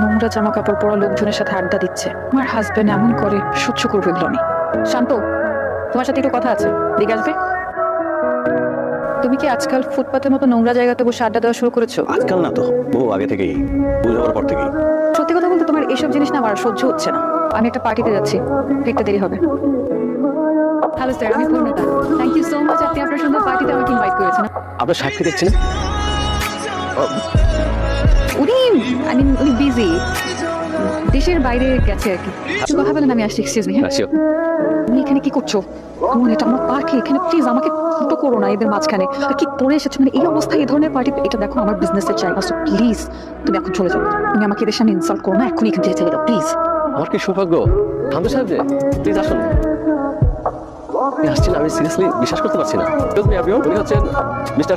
নোংরা জামা কাপড় পরা লোকজনের সাথে আড্ডা দিচ্ছে। আমার হাজবেন্ড এমন করে, সহ্য করবে এগুলো আমি। শান্ত, তোমার সাথে একটু কথা আছে, দিকে আসবে? তুমি কি আজকাল ফুটপাতের মতো নোংরা জায়গাতে বসে আড্ডা দেওয়া শুরু করেছো? আজকাল না তো, বহু আগে থেকেই, বুঝে যাওয়ার পর থেকেই। সত্যি কথা বলতে তোমার এসব জিনিস না আমার সহ্য হচ্ছে না। আমি একটা পার্টিতে যাচ্ছি, ফিরতে দেরি হবে। হ্যালো স্যার, আমি পূর্ণতা। থ্যাংক ইউ সো মাচ, আপনি আপনার সুন্দর পার্টিতে আমাকে ইনভাইট করেছেন। আপনার সাহেবকে দেখছেন? উনি বিজি, দেশের বাইরে গেছে আর কি। একটু কথা বলেন, আমি আসছি। Excuse me. তুমি এখানে কি করছো? এটা আমার পার্টি, এখানে প্লিজ আমাকে ফুটো করো না এদের মাঝখানে। আর কি পরে এসেছো, মানে এই অবস্থায় এই ধরনের পার্টি? এটা দেখো আমার বিজনেসের জায়গা, সো প্লিজ তুমি এখন চলে যাও। তুমি আমাকে এদের সামনে ইনসাল্ট করো না, এখনই এখান থেকে চলে যাও প্লিজ। আমার কি সৌভাগ্য, হামদা সাহেব যে, প্লিজ আসুন। আসছেন, আমি সিরিয়াসলি বিশ্বাস করতে পারছি না। উনি হচ্ছেন মিস্টার